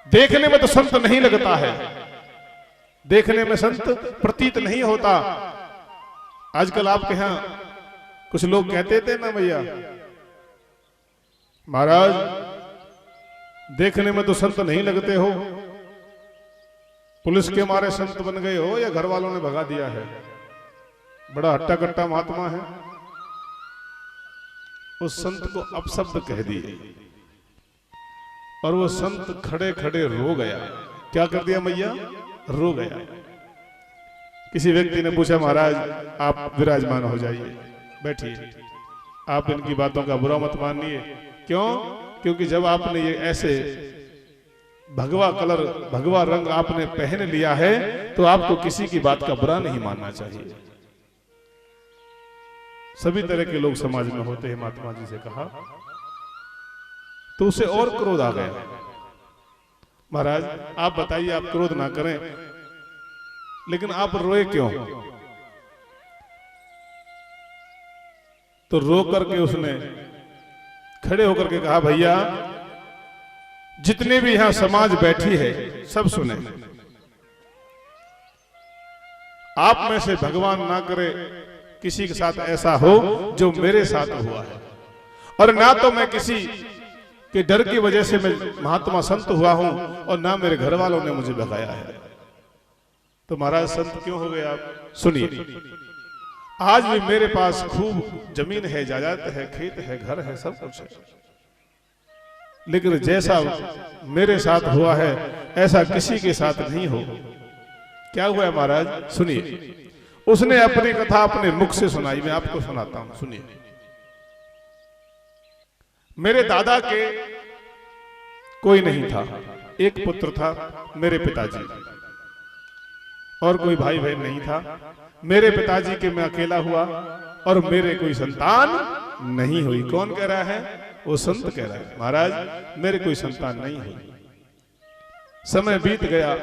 देखने में तो संत नहीं लगता है, देखने में संत प्रतीत नहीं होता। आजकल आपके यहां कुछ लोग कहते थे ना भैया, महाराज देखने में तो संत नहीं लगते हो, पुलिस के मारे संत बन गए हो या घर वालों ने भगा दिया है, बड़ा हट्टा कट्टा महात्मा है। उस संत को अपशब्द कह दिए और वो संत खड़े खड़े रो गया। क्या कर दिया मैया? रो गया। किसी व्यक्ति ने पूछा, महाराज आप विराजमान हो जाइए, बैठिए, आप इनकी बातों का बुरा मत मानिए। क्यों? क्योंकि जब आपने ये ऐसे भगवा कलर, भगवा रंग आपने पहन लिया है तो आपको किसी की बात का बुरा नहीं मानना चाहिए। सभी तरह के लोग समाज में होते हैं, महात्मा जी से कहा, तो उसे और क्रोध आ गया। महाराज आप बताइए, आप क्रोध ना करें, लेकिन आप रोए क्यों? तो रो करके उसने खड़े होकर के कहा, भैया जितने भी यहां समाज बैठी है सब सुने, आप में से भगवान ना करे किसी के साथ ऐसा हो जो मेरे साथ हुआ है, और ना तो मैं किसी के डर की वजह से मैं महात्मा संत हुआ हूं और ना मेरे घर वालों ने मुझे भगाया है। तो महाराज संत क्यों हो गए आप? सुनिए, आज भी मेरे पास खूब जमीन है, जायदाद है, खेत है, घर है, सब कुछ है, लेकिन जैसा मेरे साथ हुआ है ऐसा किसी के साथ नहीं हो। क्या हुआ है महाराज? सुनिए। उसने अपनी कथा अपने मुख से सुनाई, मैं आपको सुनाता हूं, सुनिए। मेरे दादा के कोई नहीं था, एक पुत्र था मेरे पिताजी, और कोई भाई बहन नहीं था। मेरे पिताजी के मैं अकेला हुआ और मेरे कोई संतान नहीं हुई। कौन कह रहा है? वो संत कह रहा है, महाराज मेरे कोई संतान नहीं हुई। समय बीत गया,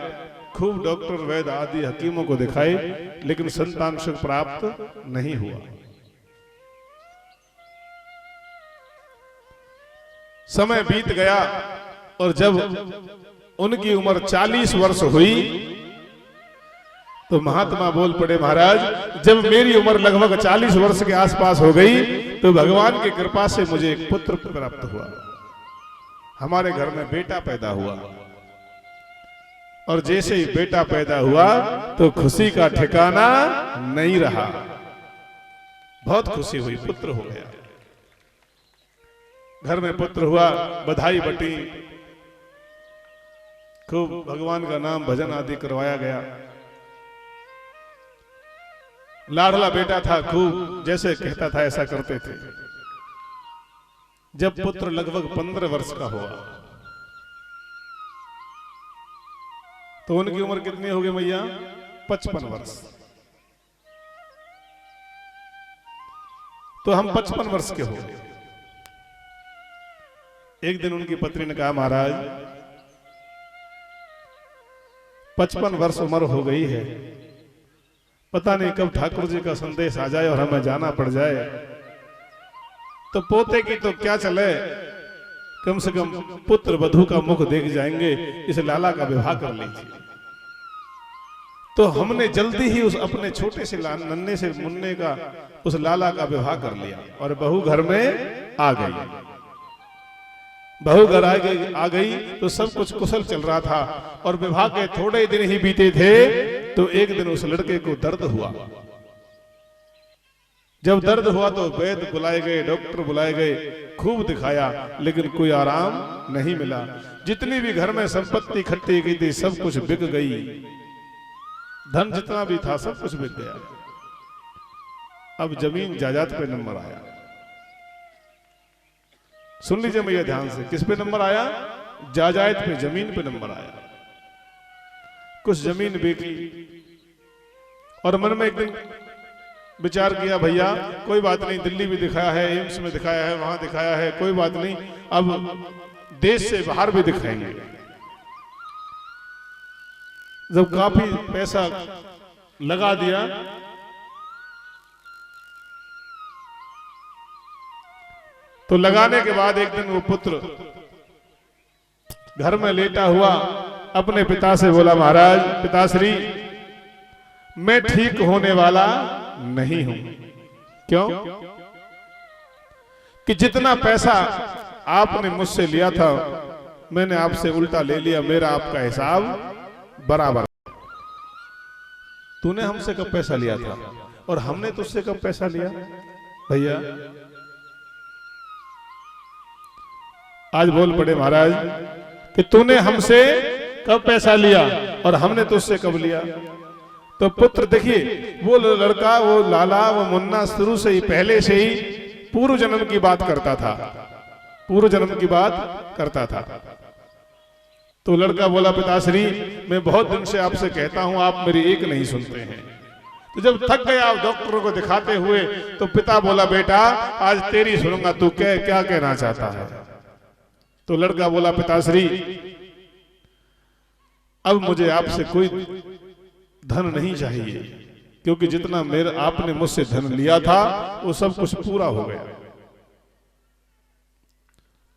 खूब डॉक्टर वैद्य आदि हकीमों को दिखाए, लेकिन संतान सुख प्राप्त नहीं हुआ। समय बीत गया और जब उनकी उम्र 40 वर्ष हुई तो महात्मा बोल पड़े, महाराज जब मेरी उम्र लगभग 40 वर्ष के आसपास हो गई तो भगवान की कृपा से मुझे एक पुत्र प्राप्त हुआ। हमारे घर में बेटा पैदा हुआ, और जैसे ही बेटा पैदा हुआ तो खुशी का ठिकाना नहीं रहा। बहुत खुशी हुई, पुत्र हो गया। घर में पुत्र हुआ, बधाई बटी, खूब भगवान का नाम भजन आदि करवाया गया। लाडला बेटा था, खूब जैसे कहता था ऐसा करते थे। जब पुत्र लगभग 15 वर्ष का हुआ तो उनकी उम्र कितनी हो गई मैया? 55 वर्ष। तो हम 55 वर्ष के हो गए। एक दिन उनकी पत्नी ने कहा, महाराज 55 वर्ष उम्र हो गई है, पता नहीं कब ठाकुर जी का संदेश आ जाए और हमें जाना पड़ जाए, तो पोते की तो क्या चले, कम से कम पुत्र वधू का मुख देख जाएंगे, इस लाला का विवाह कर लीजिए। तो हमने जल्दी ही उस अपने छोटे से नन्हे से मुन्ने का उस लाला का विवाह कर लिया और बहू घर में आ गई। बहू घर आ गई तो सब कुछ कुशल चल रहा था, और विवाह के थोड़े दिन ही बीते थे तो एक दिन उस लड़के को दर्द हुआ। जब दर्द हुआ तो वैद्य बुलाए गए, डॉक्टर बुलाए गए, खूब दिखाया, लेकिन कोई आराम नहीं मिला। जितनी भी घर में संपत्ति इकट्ठी की थी सब कुछ बिक गई, धन जितना भी था सब कुछ बिक गया। अब जमीन जायदाद पे नंबर आया। सुन लीजिए भैया ध्यान से, किस पे नंबर आया? जायदाद पे, जमीन पे नंबर आया। कुछ जमीन बेची और मन में एक दिन विचार किया, भैया कोई बात नहीं, दिल्ली भी दिखाया है, एम्स में दिखाया है, वहां दिखाया है, कोई बात नहीं, अब देश से बाहर भी दिखाएंगे। जब काफी पैसा लगा दिया तो लगाने के बाद एक दिन वो पुत्र घर में लेटा हुआ अपने पिता से बोला, महाराज पिताश्री, मैं ठीक होने वाला नहीं हूं। क्यों? कि जितना पैसा आपने मुझसे लिया था मैंने आपसे उल्टा ले लिया, मेरा आपका हिसाब बराबर। तूने हमसे कब पैसा लिया था और हमने तुझसे कब पैसा लिया? भैया आज बोल पड़े महाराज कि तूने हमसे कब पैसा लिया और हमने तुझसे कब लिया? तो पुत्र देखिए, वो लड़का, वो लाला, वो मुन्ना शुरू से ही, पहले से ही पूर्व जन्म की बात करता था, पूर्व जन्म की बात करता था। तो लड़का बोला, पिताश्री मैं बहुत दिन से आपसे कहता हूं, आप मेरी एक नहीं सुनते हैं। तो जब थक गया आप डॉक्टरों को दिखाते हुए, तो पिता बोला, बेटा आज तेरी सुनूंगा, तू क्या कहना चाहता है? तो लड़का बोला, पिताश्री अब मुझे आपसे कोई धन नहीं चाहिए, क्योंकि जितना मेरा आपने मुझसे धन लिया था वो सब कुछ पूरा हो गया।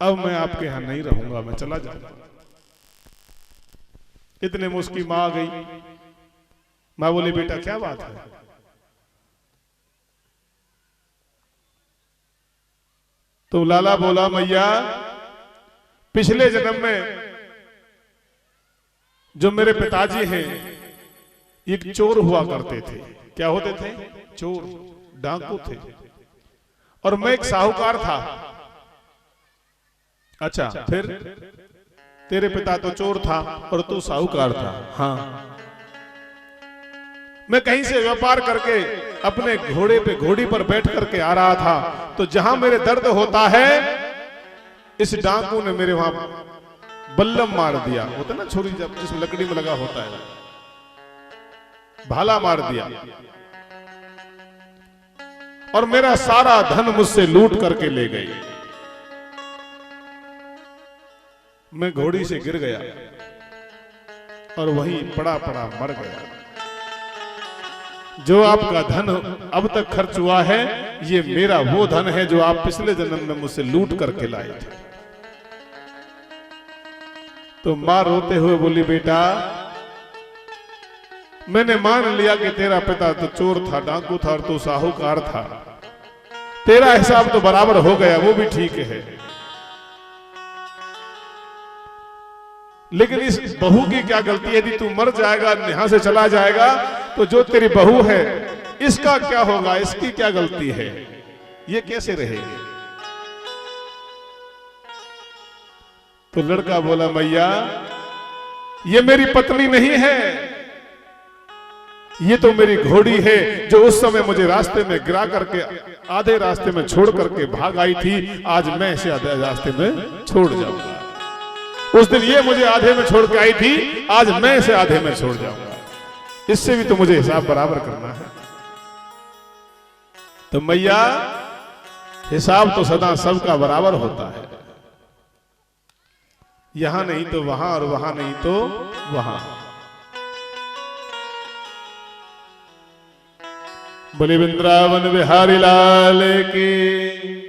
अब मैं आपके यहां नहीं रहूंगा, मैं चला जाऊंगा। इतने में उसकी मां आ गई। मां बोली, बेटा क्या बात है? तो लाला बोला, मैया पिछले जन्म में जो मेरे पिताजी हैं एक चोर हुआ करते थे। क्या होते थे? चोर, डाकू थे। और मैं एक साहूकार था। अच्छा, फिर तेरे पिता तो चोर था और तू साहूकार था। हाँ, मैं कहीं से व्यापार करके अपने घोड़े पे, घोड़ी पर बैठ करके आ रहा था, तो जहां मेरे दर्द होता है इस डाकू ने मेरे वहां बल्लम मार दिया। होता ना छुरी, जब जिसमें लकड़ी में लगा होता है, भाला मार दिया और मेरा सारा धन मुझसे लूट करके ले गए। मैं घोड़ी से गिर गया और वहीं पड़ा पड़ा मर गया। जो आपका धन अब तक खर्च हुआ है, ये मेरा वो धन है जो आप पिछले जन्म में मुझसे लूट करके लाए थे। तो मां रोते हुए बोली, बेटा मैंने मान लिया कि तेरा पिता तो चोर था, डाकू था और तू साहूकार था। तेरा हिसाब तो बराबर हो गया, वो भी ठीक है। लेकिन इस बहू की क्या गलती है? यदि तू मर जाएगा, यहां से चला जाएगा, तो जो तेरी बहू है इसका क्या होगा? इसकी क्या गलती है? ये कैसे रहेगी? तो लड़का बोला, मैया ये मेरी पत्नी नहीं है, ये तो मेरी घोड़ी है जो उस समय मुझे रास्ते में गिरा करके आधे रास्ते में छोड़ करके भाग आई थी। आज मैं इसे आधे रास्ते में छोड़ जाऊंगा। उस दिन ये मुझे आधे में छोड़ के आई थी, आज मैं इसे आधे में छोड़ जाऊंगा। इससे भी तो मुझे हिसाब बराबर करना है। तो मैया हिसाब तो सदा सबका बराबर होता है, यहां नहीं तो वहां और वहां नहीं तो वहां। बोले वृंदावन बिहारी लाल की।